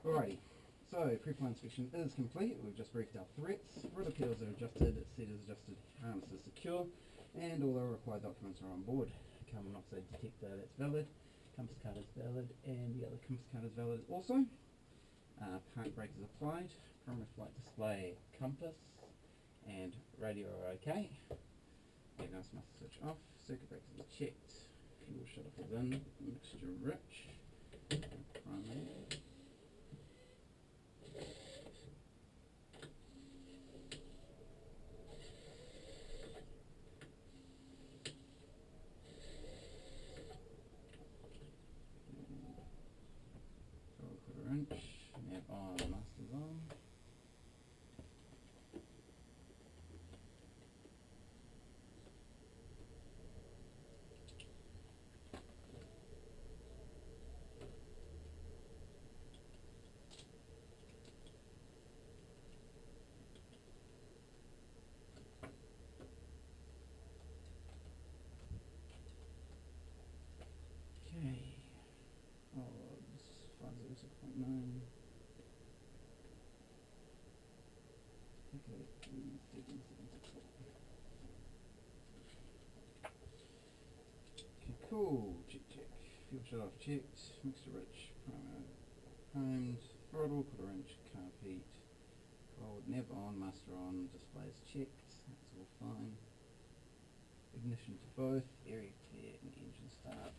Alrighty, so pre-flight inspection is complete. We've just briefed our threats. Rotor peels are adjusted, seat is adjusted, harness is secure, and all our required documents are on board. Carbon monoxide detector, that's valid. Compass card is valid, and the other compass card is valid also. Park brake is applied. Primary flight display, compass, and radio are okay. Diagnosis must switch off. Circuit breakers are checked. Fuel shut-off is in. Mixture rich. Primary. Inch, nav on, master's on. Okay, odds 506.9. Okay, cool. Check. Fuel shut off checked. Mixture rich. Primed. Throttle. Quarter inch. Carb heat. Cold. Nav on. Master on. Display is checked. That's all fine. Ignition to both. Area clear and engine start.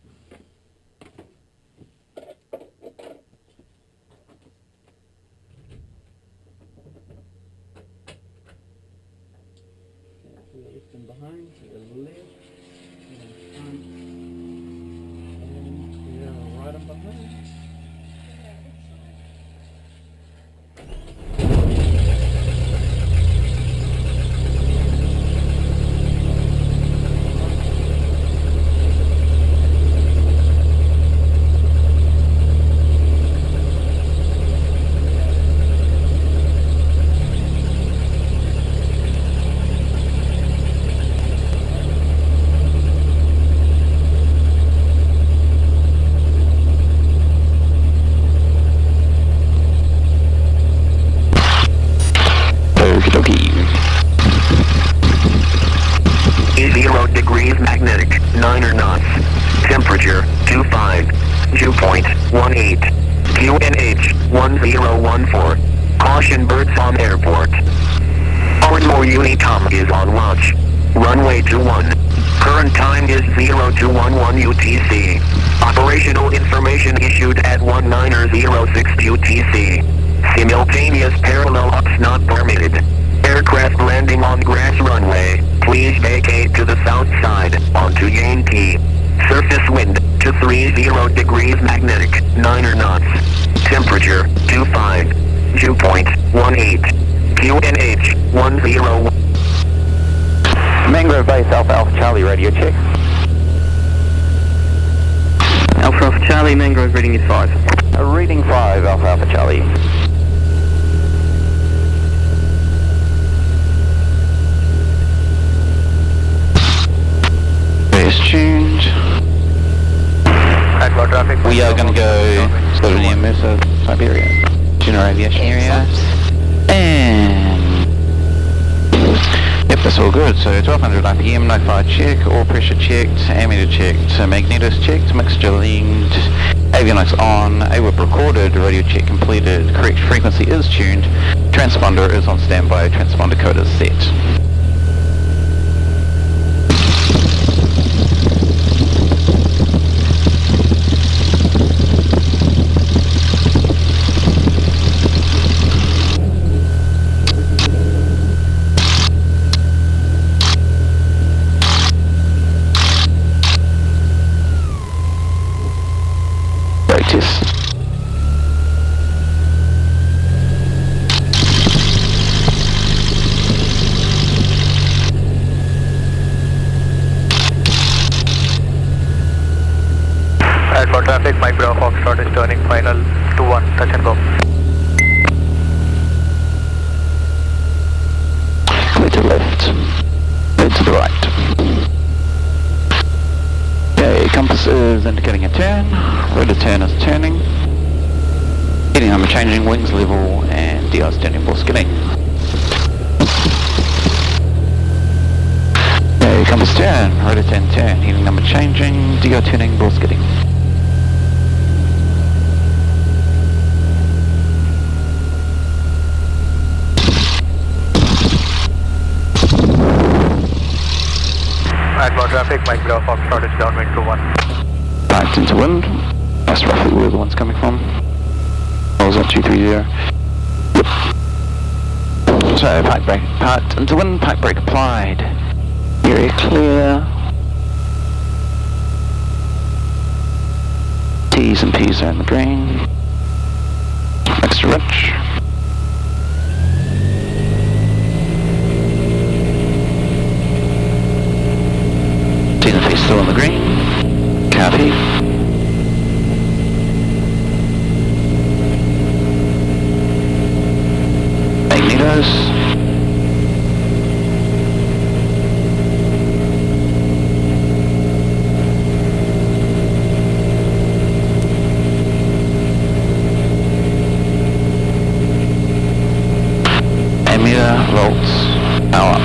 Left and behind, to the left, and front, and to the right and behind. Degrees magnetic, 9 knots. Temperature, 25. Dew point, 18. QNH, 1014. Caution birds on airport. Ardmore Unicom is on watch. Runway 21. Current time is 0211 UTC. Operational information issued at 1906 UTC. Simultaneous parallel ups not permitted. Aircraft landing on grass runway, please vacate to the south side, onto Yankee. Surface wind, 230 degrees magnetic, 9 knots. Temperature, 25. Dew point, 18. QNH, 10. Mangrove Base Alpha Charlie radio check. Alpha Charlie, Mangrove reading is 5. Reading 5, Alpha Charlie. Tuned. We are going to go Slovenia, Siberia, general aviation area, and yep, that's all good. So 1200 RPM, no fire check, all pressure checked, ammeter checked, magnetos checked, mixture linked, avionics on, AWIP recorded, radio check completed, correct frequency is tuned, transponder is on standby, transponder code is set. For traffic, Mike Bravo Foxtrot is turning final 2-1, touch and go. Clear to left, clear to the right. Okay, compass is indicating a turn, rotor turn is turning. I'm changing wings level and DI standing ball skinny. Okay, compass turn, radar 10 turn, heading number changing, DI turning, ball skidding. Admiral traffic, Mike Bravo Foxtrot is downwind to 1. Right into wind, that's roughly where the wind's coming from. What was that, 230? Yep. So, pipe brake, part into wind, pipe brake applied. Area clear. T's and P's are in the green. Extra rich. T's and P's still in the green. Copy. 8 meters. Volts, power.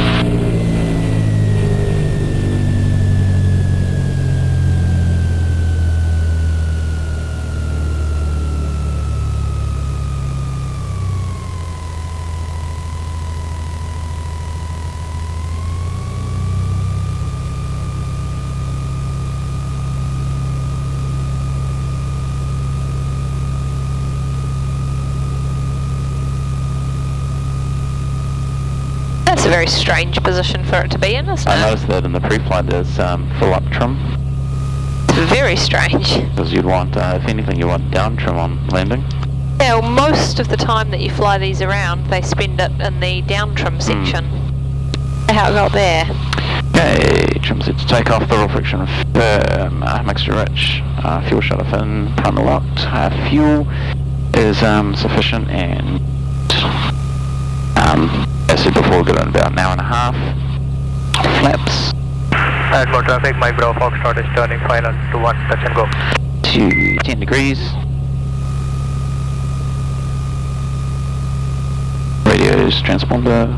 That's a very strange position for it to be in, isn't it? I noticed that in the pre-flight there's full up trim. Very strange. Because you'd want, if anything, you want down trim on landing. Yeah, well, most of the time that you fly these around, they spend it in the down trim section. How it got there? Okay, trim set to take off, throttle friction firm, mixture rich, fuel shut off in, primer locked, fuel is sufficient, and as I said before, we've got about an hour and a half. Flaps. Admiral traffic, Mike Bravo Foxtrot is turning final to 1, touch and go. To 10 degrees. Radios, transponder.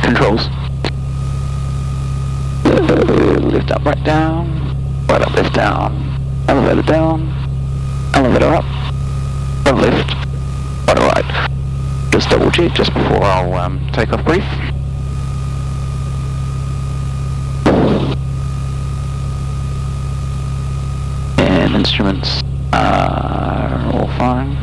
Controls. Lift up, right down. Right up, left down. Elevator down. Elevator up. Right left. Right right. Just double check just before I'll take off brief. And instruments are all fine.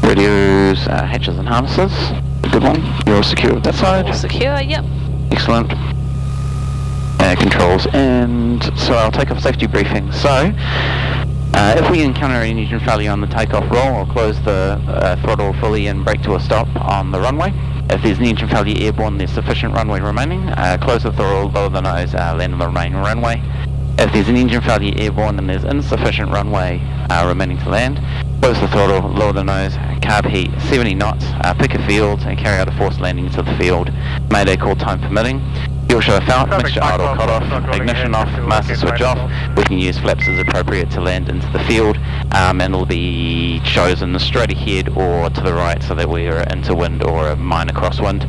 Radios, hatches and harnesses. Good one. You're all secure with that side. All secure, yep. Excellent. Controls, and so I'll take off safety briefing. So, if we encounter an engine failure on the takeoff roll, I'll close the throttle fully and brake to a stop on the runway. If there's an engine failure airborne, there's sufficient runway remaining. Close the throttle, lower the nose, land on the remaining runway. If there's an engine failure airborne and there's insufficient runway remaining to land, close the throttle, lower the nose, carb heat 70 knots, pick a field and carry out a forced landing into the field. Mayday call time permitting. Fuel shut off, mixture idle cut off, ignition off, master switch off. We can use flaps as appropriate to land into the field, and it'll be chosen straight ahead or to the right so that we're into wind or a minor crosswind.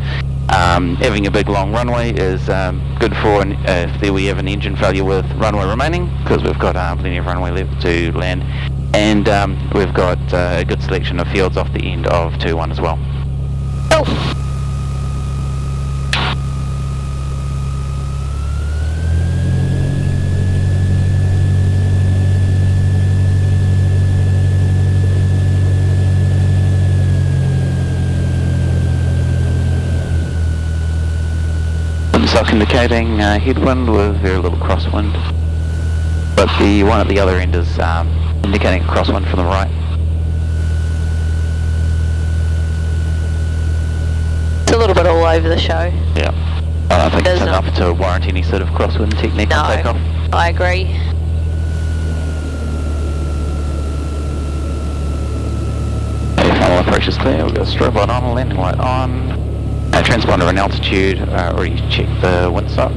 Having a big long runway is good for if we have an engine failure with runway remaining, because we've got plenty of runway left to land, and we've got a good selection of fields off the end of 2-1 as well. Oh. Indicating headwind with very little crosswind, but the one at the other end is indicating a crosswind from the right. It's a little bit all over the show. Yeah, I don't think it's enough to warrant any sort of crosswind technique on takeoff. I agree. Approach is clear, we've got a strobe light on, landing light on. Transponder and altitude, already checked the wind stop.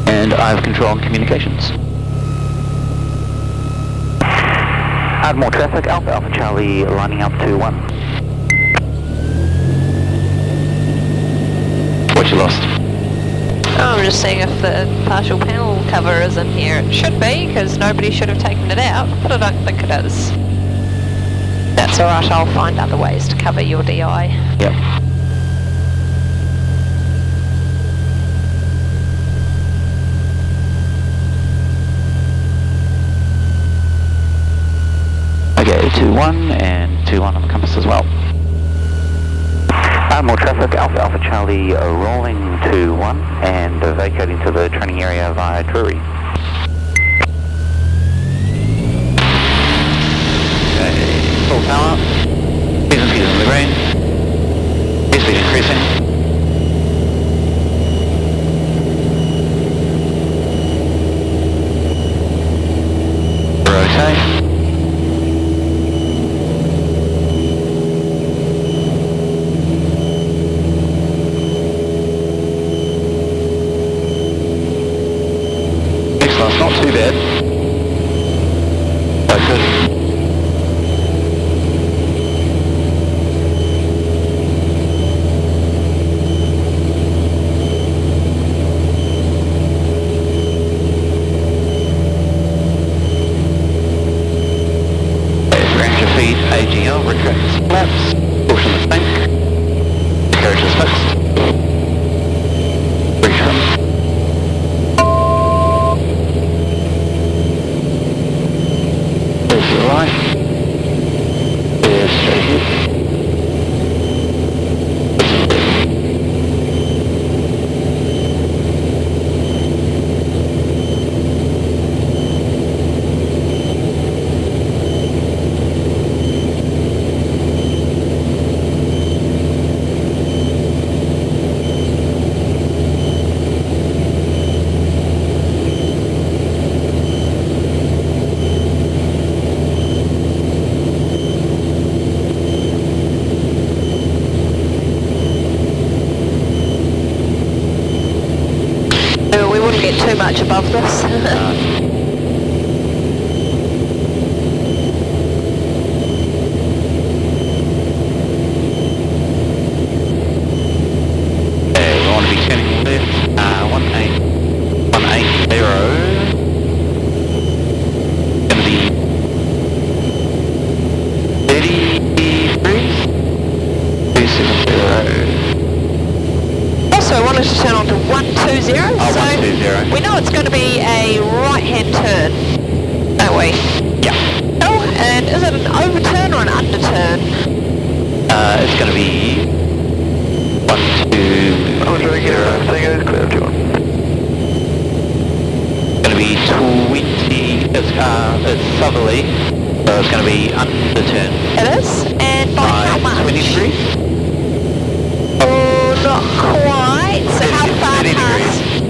And I have control on communications. Add more traffic, Alpha Alpha Charlie lining up to 1. What you lost? Oh, I'm just seeing if the partial panel cover is in here. It should be, because nobody should have taken it out, but I don't think it is. That's alright, I'll find other ways to cover your DI. Yep. Okay, 2-1 and 2-1 on the compass as well. More traffic, Alpha Alpha Charlie rolling to 1 and vacating to the training area via Drury. Okay, full power. Speed and speed in the green. Speed increasing. Rotate. Not too bad. Quite good. Okay, 300 feet, AGL, retracts, flaps, caution the tank, carriage is fixed, retrim. Right. Yes, straight here. Get too much above this. Okay, we want to be turning left, 180. Going to be 30 degrees. 270. Also, I wanted to turn on to 120. So 120. we know it's going to be a right-hand turn, don't we? Yeah. Oh, and is it an overturn or an underturn? It's going to be 120. Oh, sorry, get it. Thing is clear to 1. Going to be 20. It's southerly, so it's going to be underturn. It is, and by how much? 20 degrees. Oh, not quite. So how far 30 past? degrees.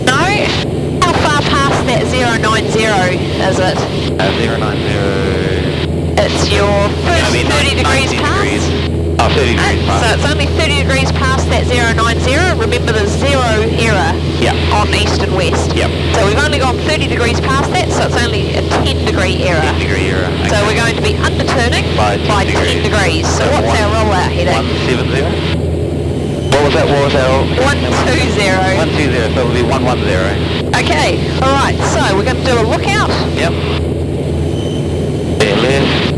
No? How far past that 090 is it? 090. It's your first 30 degrees past? Oh, 30 degrees past. So it's only 30 degrees past that 090. Remember the zero era on east and west. Yep. So we've only gone 30 degrees past that, so it's only a 10 degree error. 10 degree error. Okay. So we're going to be underturning by 10 degrees. So what's our rollout heading? 170. What was that? 120. 120, so it'll be 110. Okay, alright, so we're going to do a lookout. Yep. There left.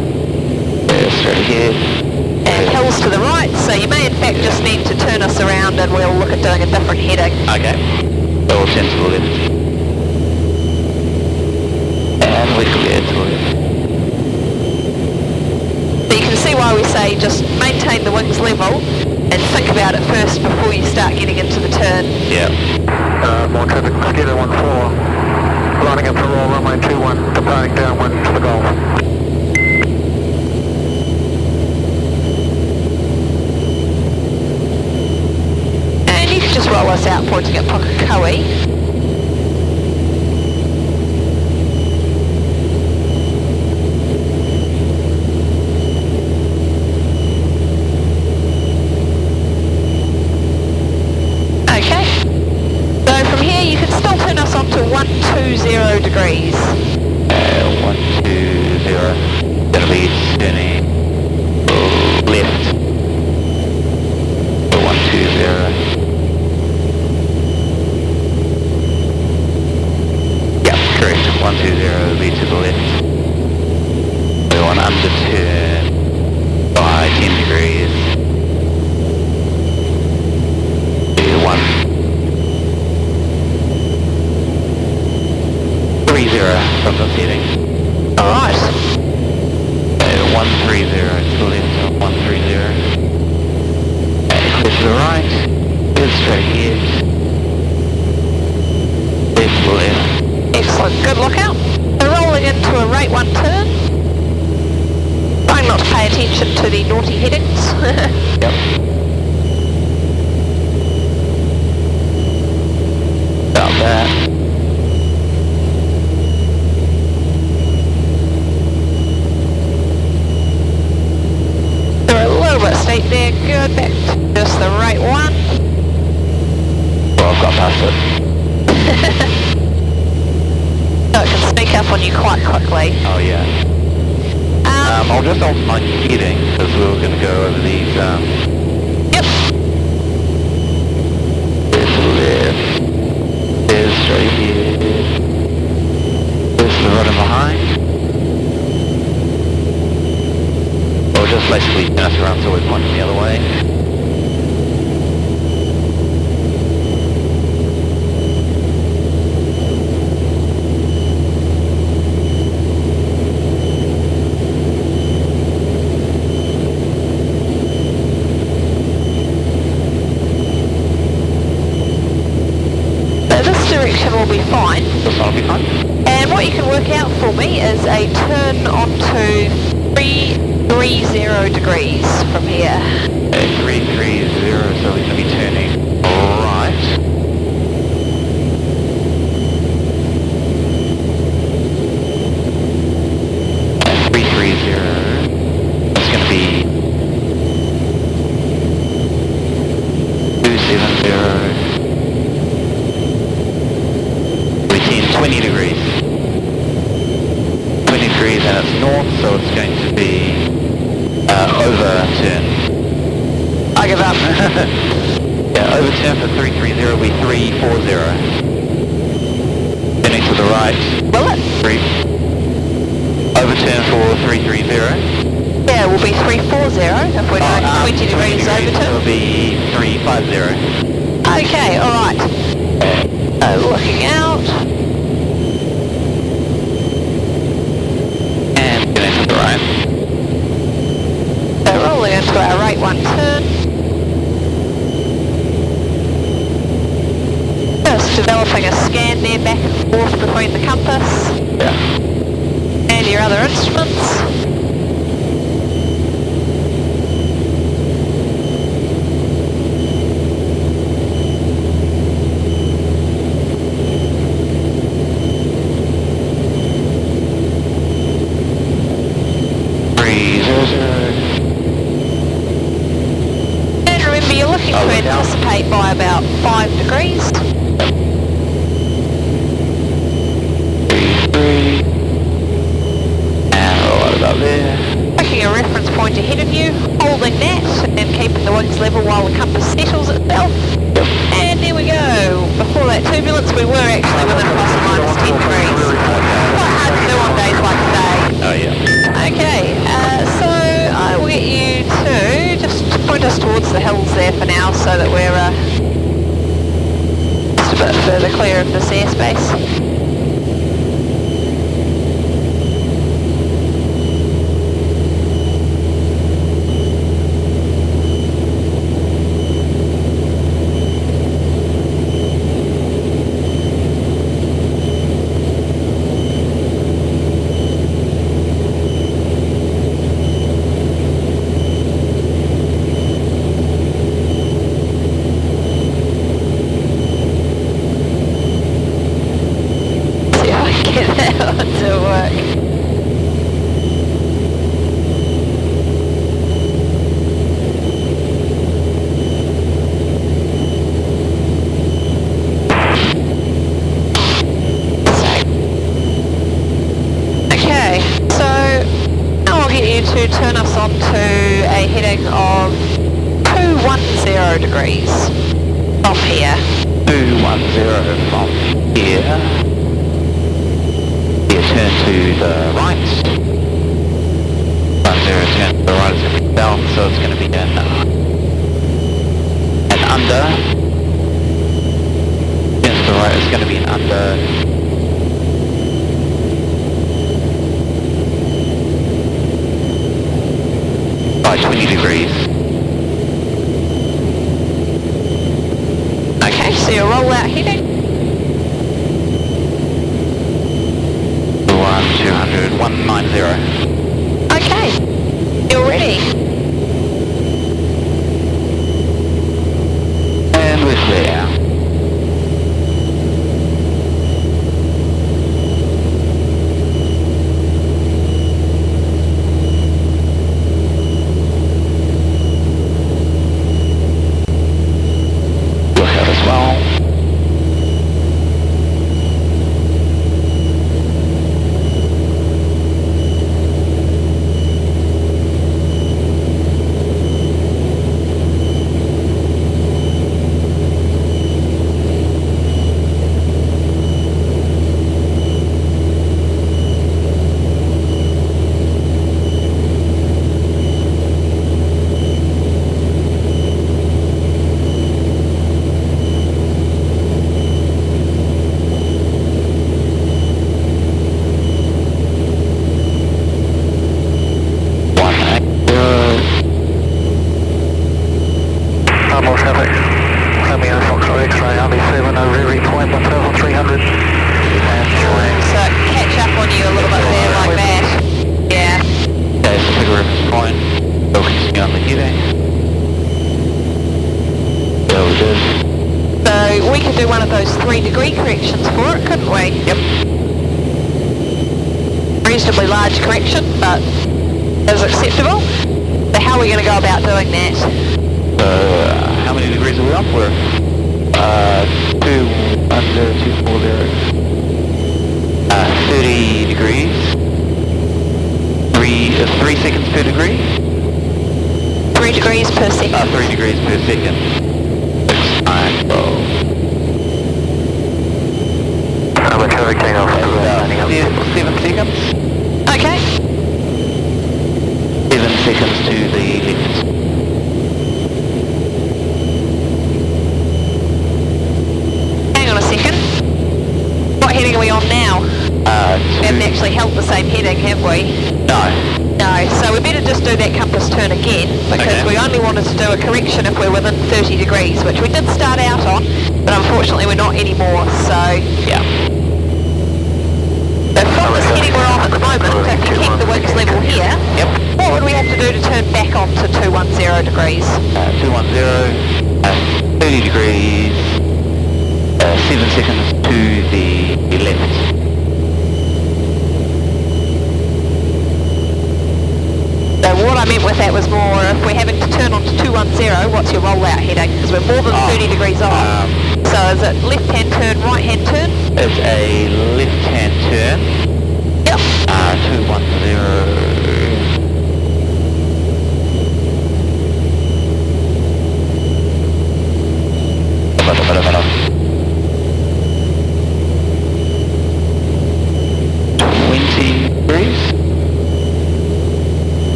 There straight ahead. And hills to the right, so you may in fact just need to turn us around and we'll look at doing a different heading. Okay. So we'll turn to the left. And we clear to the left. So you can see why we say just maintain the wings level and think about it first before you start getting into the turn. Yeah. More traffic, Mosquito 1-4. Lining up for roll, runway 21, departing downwind to the Gulf. And you can just roll us out pointing at Pukekohe. 120 degrees. 120. Gonna be turning left. 120. Yeah, correct. 120 be to the left. We want under turn by 10 degrees. 130 from the heading. Alright. 130 to the left of 130. Clear to the right. Good straight ahead. Left to the left. Excellent. Good lookout. We're rolling into a rate 1 turn. Trying not to pay attention to the naughty headings. Yep. About that. They're a little bit steep there. Good. Back to just the rate 1. Well, I've got past it. So it can sneak up on you quite quickly. Oh yeah. I'll just alter my heading because we were going to go over these. Yep. There's the left. There's straight here. There's the right and behind. Or just basically turn us around so we're pointing the other way. Will be fine. This one will be fine. And what you can work out for me is a turn onto 330 degrees from here. 330, so we're going to be turning right. And 330, that's going to be 270. 20 degrees. 20 degrees and it's north, so it's going to be overturn. I give up. Yeah, overturn for 330 will be 340. Turning to the right. Will it? Overturn for 330. Yeah, it will be 340 if we're doing 20 degrees overturn. It will be 350. Okay, alright. Looking out. So rolling into our rate 1 turn. Just developing a scan there back and forth between the compass. Yeah. And your other instruments. And remember, you're looking to anticipate by about 5 degrees. 3, and roll it up there. Taking a reference point ahead of you, holding that, and keeping the wings level while the compass settles itself. And there we go. Before that turbulence, we were actually within plus or minus 10 degrees. Quite hard to do on days like today. Oh yeah. Okay, so I will get you to just point us towards the hills there for now, so that we're turn us on to a heading of 210 degrees from here. 210 from here. Here, turn to the right. 10, turn to the right, it's going to be south, so it's going to be an under. Turn to the right, it's going to be an under. By 20 degrees. Okay, so your rollout heading. 200, 190. Okay, you're ready. And we're clear. Look out as well. Do one of those 3-degree corrections for it, couldn't we? Yep. Reasonably large correction, but is acceptable. So how are we going to go about doing that? How many degrees are we on for? 240. 30 degrees. 3 seconds per degree? 3 degrees per second. 3 degrees per second. 6, 9, 12. Takeoff. 7 seconds. Okay. 7 seconds to the left. Hang on a second. What heading are we on now? We haven't actually held the same heading, have we? No. No, so we better just do that compass turn again, because we only wanted to do a correction if we're within 30 degrees, which we did start out on, but unfortunately we're not anymore, so yeah. So from this heading we're on at the moment, if you keep the wings level here, what would we have to do to turn back on to 210 degrees? 210, 30 degrees, 7 seconds to the left. So what I meant with that was more, if we're having to turn on to 210, what's your rollout heading? Because we're more than 30 degrees off. So is it left-hand turn, right-hand turn? It's a left-hand turn. Yep. 210.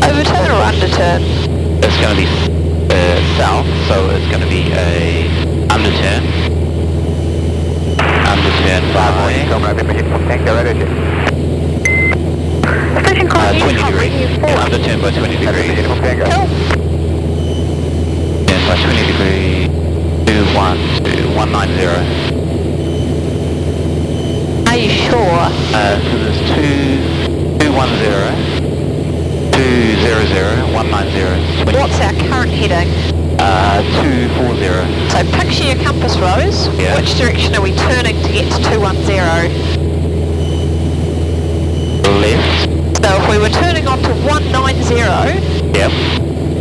Overturn or underturn? It's going to be south, so it's going to be a underturn. Underturn by 20 degrees. Underturn by 20 degrees. Cool. Turn by 20 degrees. 190. Are you sure? So there's 210, 200, 190. What's our current heading? 240. So picture your compass rose. Yeah. Which direction are we turning to get to 210? Left. So if we were turning on to 190, Yep.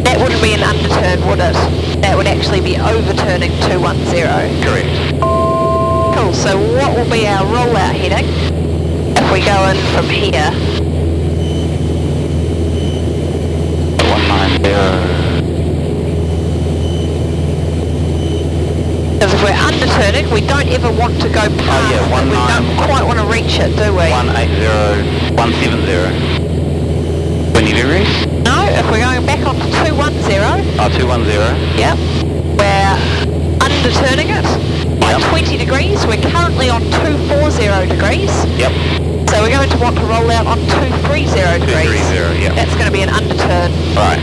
that wouldn't be an underturn, would it? That would actually be overturning 210. Correct. Cool, so what will be our rollout heading? If we go in from here, 190. because if we're underturning, we don't ever want to go past yeah, it. We don't quite want to reach it, do we? 180, 170. 20 degrees? No, if we're going back onto 210, Oh, 210. yep, we're underturning it by Yep. 20 degrees. We're currently on 240 degrees. Yep. So we're going to want to roll out on 230 degrees. 230, yep. That's going to be an underturn. Right.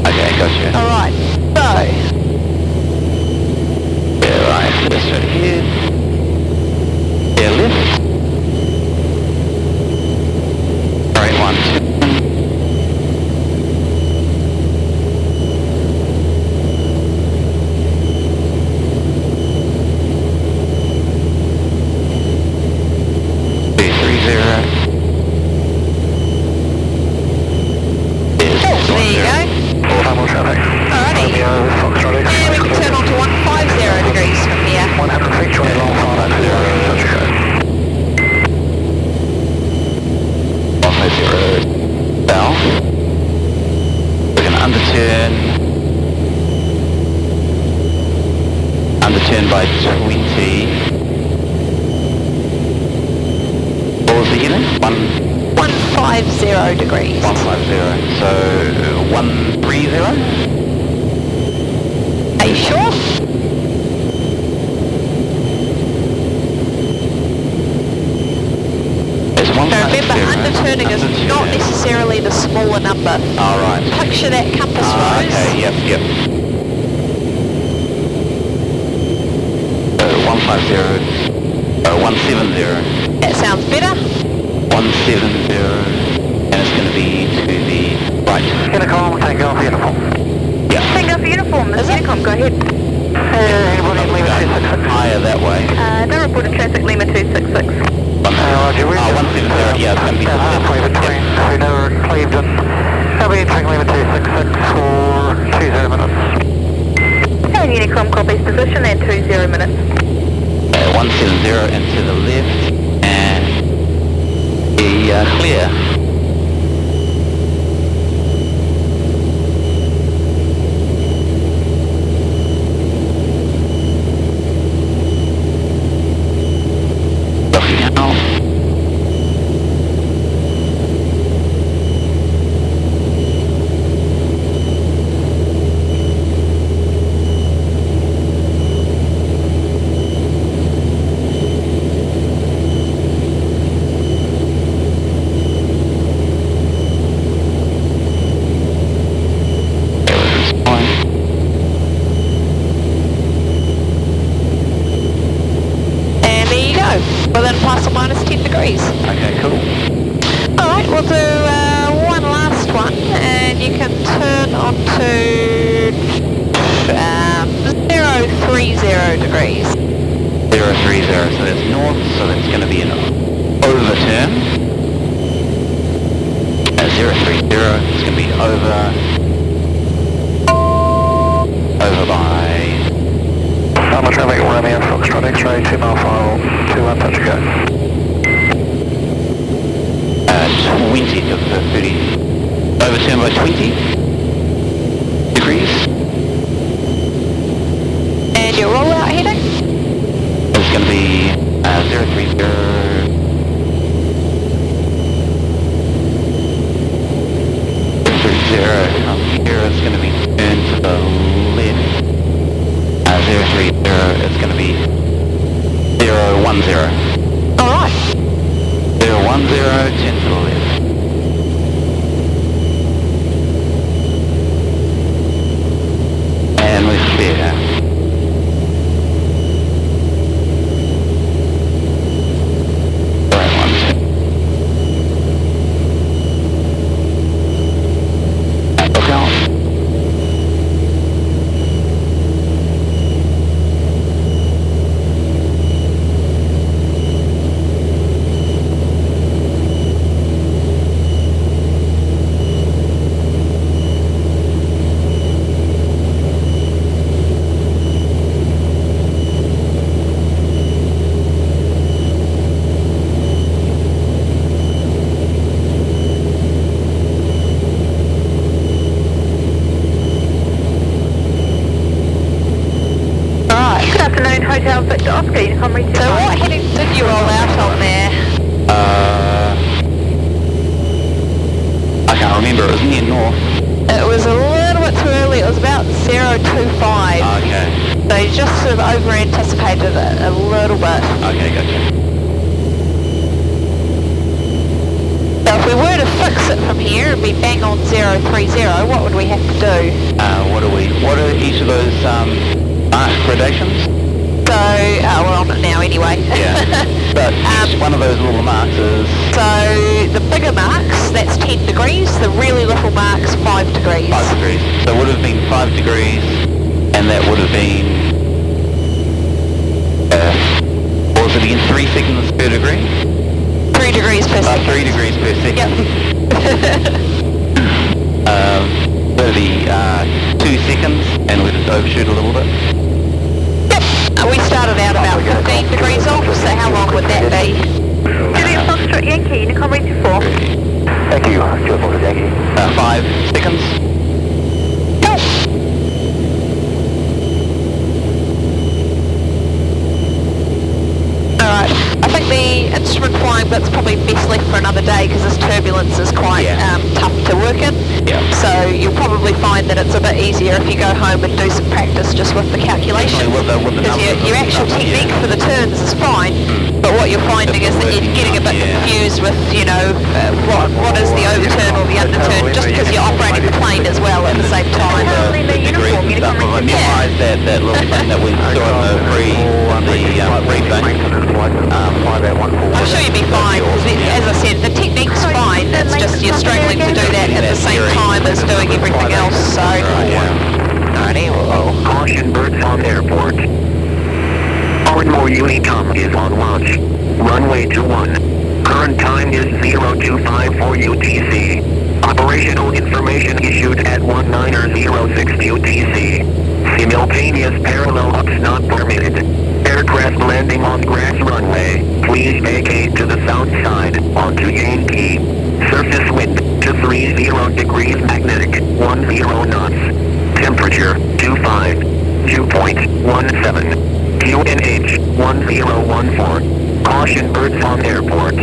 Okay, gotcha. Alright, so, Yeah, right. Let's go here. Yeah, lift. Alright, 1, 2. there you go. Normal traffic. Alrighty. Romeo, Foxtrot X. And we can turn on to 150 degrees from here. 100 feet, 20 long, 590, touch and go. 150 south. We're going to underturn by 20. What was the unit? 150 degrees. 150. So 130. Are you sure? It's 150. Now remember, underturning is not necessarily the smaller number. All right. Picture that compass rose. Okay. Yep. Yep. 150. 170. That sounds better. 170. And it's going to be to the right. Intercom, Takeoff, uniform. Yeah. Takeoff uniform, this is Intercom, go ahead. Anybody in Lima 266? Higher that way. No reported traffic, Lima 266. Roger, we 170, yeah, it's going to be halfway between Reno and Clevedon. I'll be entering Lima 266 for 20 minutes. And Unicom copies position at 20 minutes. 170 and to the left, and the clear. Looking out. And there you go. Within plus or minus 10 degrees. Okay, cool. Alright, we'll do one last one, and you can turn on to 030 degrees. 030, so that's north, so that's going to be an overturn. 030, it's going to be over by... Normal traffic, Romeo, Foxtrot X-ray, 2 mile file, 21, touch and go. 20 to 30. Overturn by 20 degrees. And your rollout heading? It's going to be 030. 030 from here, it's going to be turned to the left. 030, it's going to be 010. Alright. 010, turn to the left. And we're clear. Okay, Unicom reach So what heading did you roll out on there? I can't remember, it was near north. It was a little bit too early, it was about 025. Okay. So you just sort of over-anticipated it a little bit. Okay, gotcha. So if we were to fix it from here and be bang on 030, what would we have to do? What are each of those mark gradations? So, we're on it now anyway. Yeah. But each one of those little marks is... So the bigger marks, that's 10 degrees. The really little marks, 5 degrees. 5 degrees. So it would have been 5 degrees, and that would have been... what was it again? 3 seconds per degree? 3 degrees per second. 3 degrees per second. Yep. That'd be 2 seconds, and we'd overshoot a little bit. Yep. We started out about 15 degrees off, so how long would that be? Juliet Foxtrot Yankee, Unicom reach 4. Thank you, Juliet Foxtrot Yankee. 5 seconds. Go. Alright, I think the instrument flying bit's probably best left for another day because this turbulence is quite tough to work in. Yeah. So you'll probably find that it's a bit easier if you go home and do some practice just with the calculation. Because your actual technique for the turns is fine, but what you're finding is that you're getting a bit confused with, you know, what is the overturn or the underturn, just because you're operating the plane as well at the same time. The degrees and stuff. I memorised that little thing that we saw on the free thing. I'm sure you'll be fine, because as I said, the technique's fine, it's just you're struggling to do that at the same time as doing everything else, so... Alrighty, well... Caution, birds on airport. Ardmore Unicom is on watch. Runway 21. Current time is 0254 UTC. Operational information issued at 1906 UTC. Simultaneous parallel ups not permitted. Aircraft landing on grass runway. Please vacate to the south side onto Yankee. Surface wind to 30 degrees magnetic, 10 knots. Temperature 25, dew point 17. QNH 1014. Caution, birds on airport.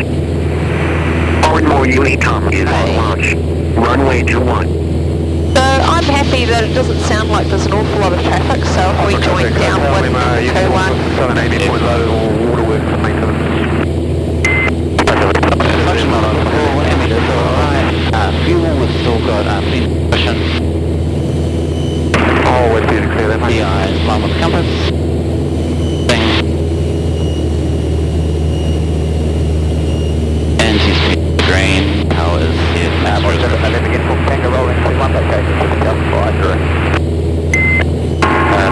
Ardmore Unicom is on watch. Runway 21. So I'm happy that it doesn't sound like there's an awful lot of traffic, so if we join downwind to 1... Fuel was still got plenty of cushion. All West is clear then, mate. Yeah, it's line with the compass. Thing. And she's green. Power is here. Master is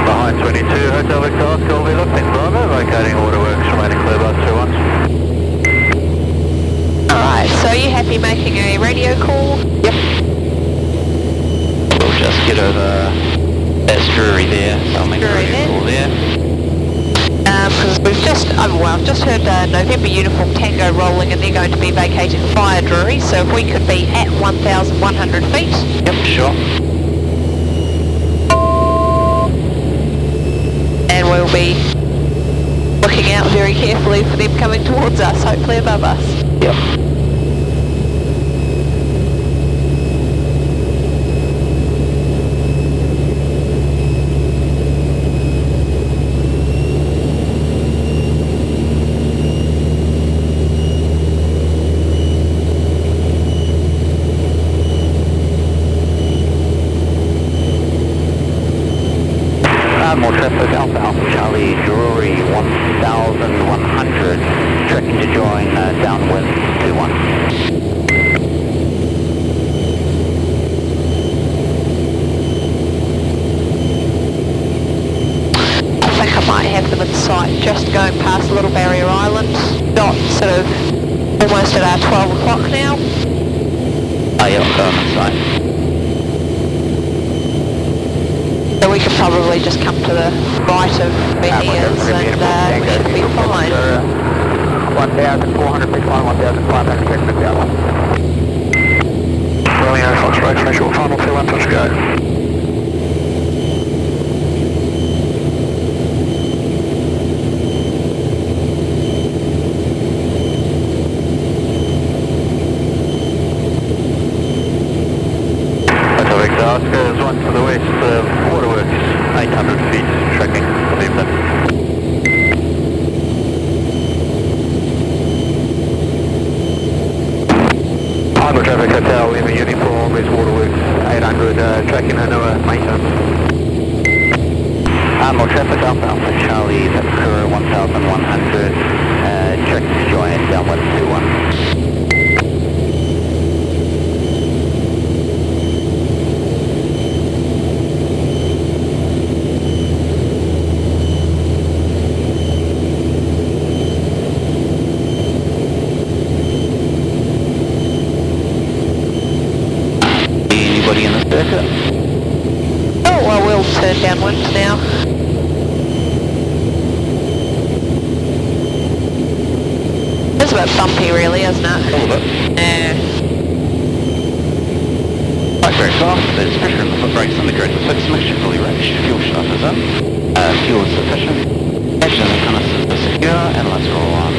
behind 22, Hotel Victor, Oscar, we looked in Bravo, locating waterworks, remaining clear by 2-1. Alright, so are you happy making a radio call? Yep. We'll just get over that Drury there, so I'll make a radio call there. Because we've just, I've just heard November Uniform Tango rolling and they're going to be vacating Fire Drury, so if we could be at 1,100 feet. Yep, sure. And we'll be looking out very carefully for them coming towards us, hopefully above us. Yep. More traffic outbound, Charlie Drury 1100, tracking to join downwind 21. I think I might have them in sight, just going past Little Barrier Island, not sort of almost at our 12 o'clock now. Oh yeah, I'm going on site. So we could probably just come to the right of Menias and we should be fine. 1,400 feet line, 1,500 feet from the other. Romeo Foxtrot, visual final 2-1, touch go. Hotel Lima Uniform is Waterworks 800, tracking Hanua maintenance. More traffic, Alpha Charlie, that's Kura 1100, check to join downwind 21. Anybody in the circuit? Oh, well, we'll turn downwind now. It's a bit bumpy really, isn't it? A little bit. Yeah. Quite very fast, there's pressure in the foot brakes and the grid. So it's mixture fully rich, fuel shot is in, fuel is sufficient, engine and canisters are secure, and let's roll on.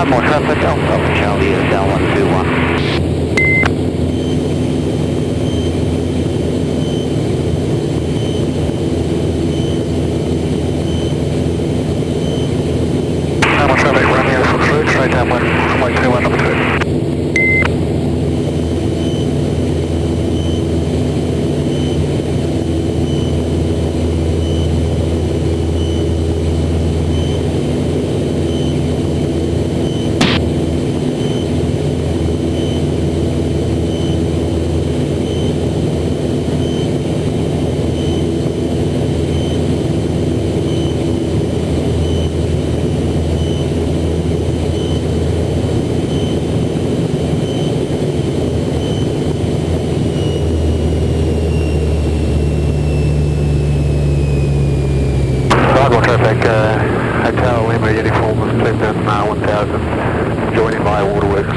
More traffic, Alpha Charlie is down 121. More traffic, Romeo from through, straight downwind, runway 21, number 2. Hotel Lima Uniform was Clifton 1000, joining by Waterworks.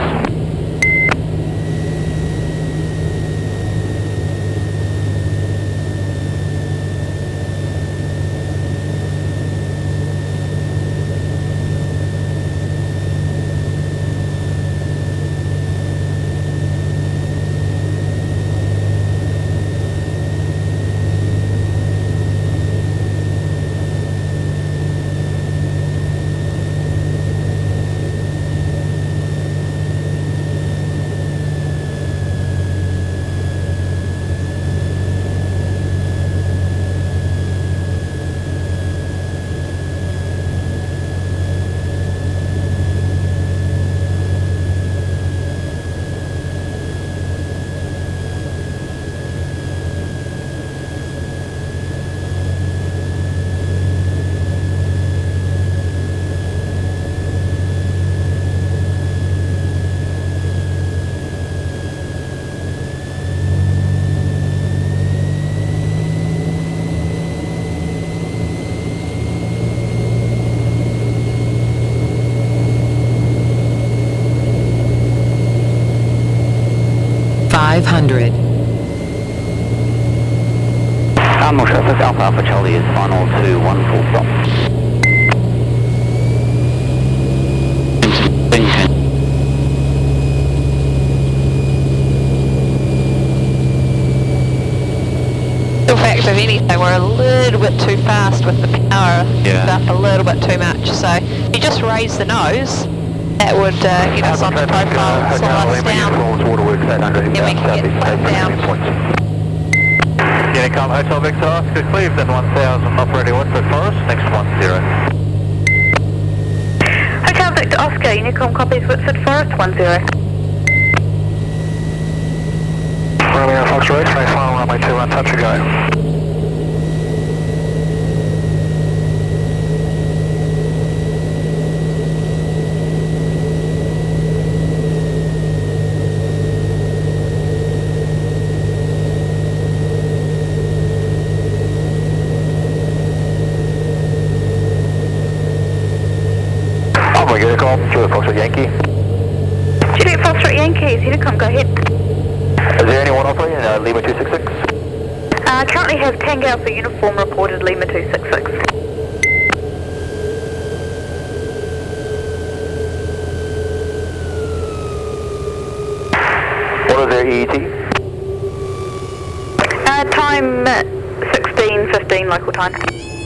More traffic, Alpha Charlie is final to 1 full stop. In fact, if anything, we're a little bit too fast with the power up a little bit too much. So if you just raise the nose, that would get us on the profile, slow us down, and we can get flat down. Unicom Hotel Victor Oscar Cleveland 1000, operating Woodford Forest, next 10. Hotel Victor Oscar, Unicom copies Woodford Forest 10. Romeo Foxtrot, X-ray final, runway 21, touch and go. Unicom, Juliet Foxtrot Yankee. Juliet Foxtrot Yankee, Unicom, go ahead. Is there anyone operating Lima 266? Currently have Tango Alpha Uniform reported Lima 266. What is their EET? time 16:15 local time.